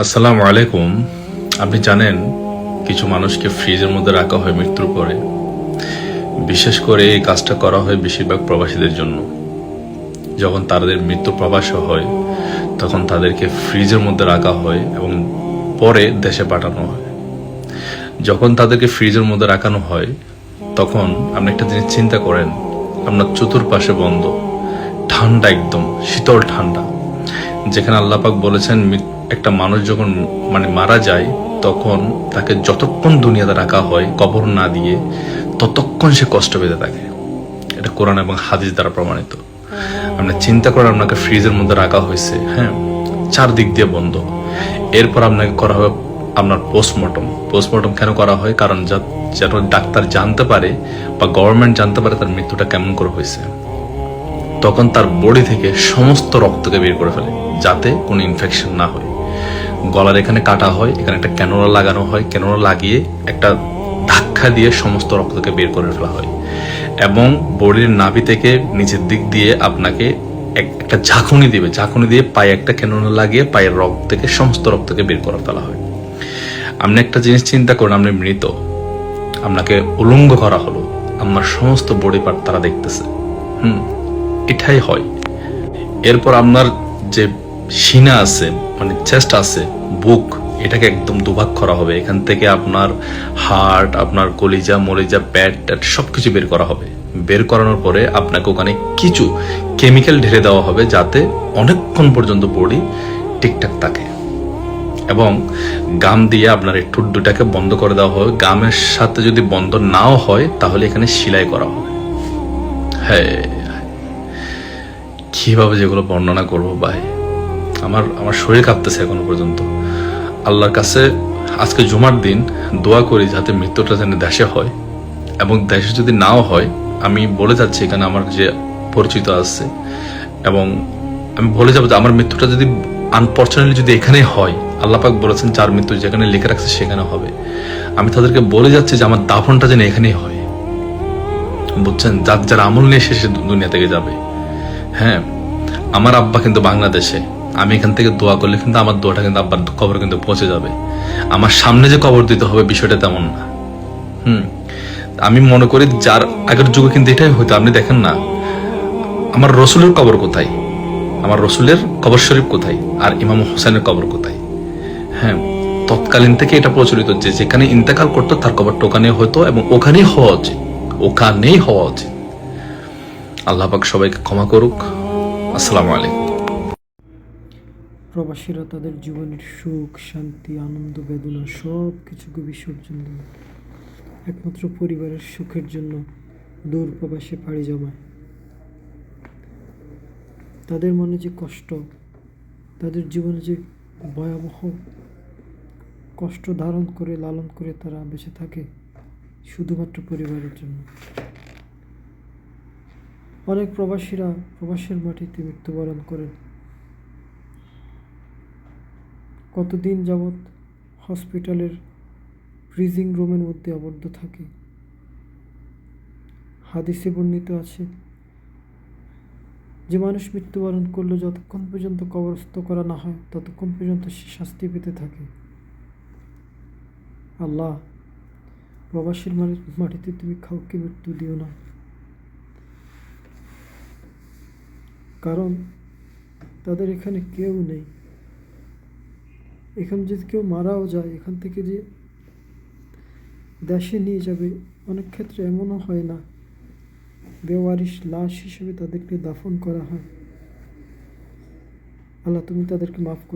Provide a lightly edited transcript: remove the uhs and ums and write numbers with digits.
আসসালামু আলাইকুম। আপনি জানেন কিছু মানুষকে ফ্রিজের মধ্যে রাখা হয় মৃত্যুর পরে। বিশেষ করে এই কাজটা করা হয় বেশিরভাগ প্রবাসীদের জন্য। যখন তাদের মৃত্যু প্রবাস হয় তখন তাদেরকে ফ্রিজের মধ্যে রাখা হয় এবং পরে দেশে পাঠানো হয়। যখন তাদেরকে ফ্রিজের মধ্যে রাখানো হয় তখন আপনি একটা জিনিস চিন্তা করেন, আপনার চতুর্পাশে বন্ধ, ঠান্ডা, একদম শীতল ঠান্ডা। যেখানে আল্লাহ পাক বলেছেন একটা মানুষ যখন মারা যায় তখন তাকে যতক্ষণ দুনিয়াতে রাখা হয় কবর না দিয়ে ততক্ষণ সে কষ্ট পেতে থাকে। এটা কোরআন এবং হাদিস দ্বারা প্রমাণিত। আপনি চিন্তা করেন, আপনাকে ফ্রিজের মধ্যে রাখা হয়েছে, হ্যাঁ, চারদিক দিয়ে বন্ধ। এরপর আপনাকে করা হবে আপনার পোস্টমর্টম কেন করা হয়? কারণ যেন ডাক্তার জানতে পারে বা গভর্নমেন্ট জানতে পারে তার মৃত্যুটা কেমন করে হয়েছে। তখন তার বডি থেকে সমস্ত রক্তকে বের করে ফেলে যাতে কোনো ইনফেকশন না হয়। গলার এখানে কাটা হয়, এখানে একটা ক্যানোলা লাগানো হয়, ক্যানোলা লাগিয়ে একটা ধাক্কা দিয়ে সমস্ত রক্তকে বের করে ফেলা হয় এবং বডির নাভি থেকে নিচের দিক দিয়ে আপনাকে একটা ঝাঁকুনি দিবে, ঝাঁকুনি দিয়ে পায়ে একটা ক্যানোলা লাগিয়ে পায়ের রক্ত থেকে সমস্ত রক্তকে বের করে ফেলা হয়। আপনি একটা জিনিস চিন্তা করুন, আপনি মৃত, আপনাকে উলঙ্গ করা হলো, আপনার সমস্ত বডি পার্ট তারা দেখতেছে। এটাই হয়। এরপর আপনার যে সিনা আছে, চেস্ট আছে, বুক, এটাকে একদম দুভাগ করা হবে। এখান থেকে আপনার হার্ট, আপনার কলিজা মলিজা প্যাট ট্যাট সবকিছু বের করা হবে। বের করানোর পরে আপনাকে ওখানে কিছু কেমিক্যাল ঢেলে দেওয়া হবে যাতে অনেকক্ষণ পর্যন্ত বডি ঠিকঠাক থাকে এবং গাম দিয়ে আপনার এই ঠোঁট দুটাকে বন্ধ করে দেওয়া হবে। গামের সাথে যদি বন্ধ নাও হয় তাহলে এখানে সেলাই করা হবে। হ্যাঁ, কিভাবে যেগুলো বর্ণনা করবো ভাই, আমার শরীর কাঁপতেছে এখনো পর্যন্ত। আল্লাহর কাছে আজকে জুমার দিন দোয়া করি যাতে মৃত্যুটা যেন দেশে হয়, এবং দেশে যদি নাও হয় আমি বলে যাচ্ছি এখানে আমার যে পরিচিত আছে, এবং আমি বলে যাবো যে আমার মৃত্যুটা যদি আনফর্চুনেটলি যদি এখানে হয়, আল্লাহ পাক বলেছেন যার মৃত্যু যেখানে লিখে রাখছে সেখানে হবে। আমি তাদেরকে বলে যাচ্ছি যে আমার দাফনটা যেন এখানেই হয়, বুঝছেন? যার আমল নিয়ে শেষে দুনিয়া থেকে যাবে। হ্যাঁ, আমার আব্বা কিন্তু বাংলাদেশে, আমি এখান থেকে দোয়া করলে কিন্তু আমার দোয়াটা কিন্তু আব্বার কবর কিন্তু পৌঁছে যাবে। আমার সামনে যে কবর দিতে হবে বিষয়টা তেমন না। আমি মনে করি যার আগের যুগে কিন্তু এটাই হইতো। আপনি দেখেন না, আমার রসুলের কবর কোথায়, আমার রসুলের কবর শরীফ কোথায়, আর ইমাম হোসেনের কবর কোথায়? হ্যাঁ, তৎকালীন থেকে এটা প্রচলিত যে যেখানে ইন্তেকাল করতো তার কবরটা ওখানে হতো এবং ওখানেই হওয়া উচিত, ওখানেই হওয়া উচিত। আল্লাহ পাক সবাইকে ক্ষমা করুক। আসসালামু আলাইকুম। প্রবাসীরা তাদের জীবনের সুখ, শান্তি, আনন্দ, বেদনা সব কিছুকে বিসর্জন দেয় একমাত্র পরিবারের সুখের জন্য দূর প্রবাসে পাড়ি জমায়। তাদের মনে যে কষ্ট, তাদের জীবনে যে ভয়াবহ কষ্ট ধারণ করে লালন করে তারা বেঁচে থাকে শুধুমাত্র পরিবারের জন্য। অনেক প্রবাসীরা প্রবাসের মাটিতে মৃত্যুবরণ করেন। কতদিন যাবৎ হসপিটালের ফ্রিজিং রুমের মধ্যে আবদ্ধ থাকে। হাদিসে বর্ণিত আছে যে মানুষ মৃত্যুবরণ করলে যতক্ষণ পর্যন্ত কবরস্থ করা না হয় ততক্ষণ পর্যন্ত সে শাস্তি পেতে থাকে। আল্লাহ, প্রবাসীর মাটিতে তুমি কাউকে মৃত্যু দিও না, কারণ তাদের এখানে কেউ নেই। এখানে যদি কেউ মারাও যায়, এখান থেকে যে দেশে নিয়ে যাবে, অনেক ক্ষেত্রে এমনও হয় না, বেওয়ারিশ লাশ হিসেবে তাদেরকে দাফন করা হয়। আল্লাহ, তুমি তাদেরকে মাফ করে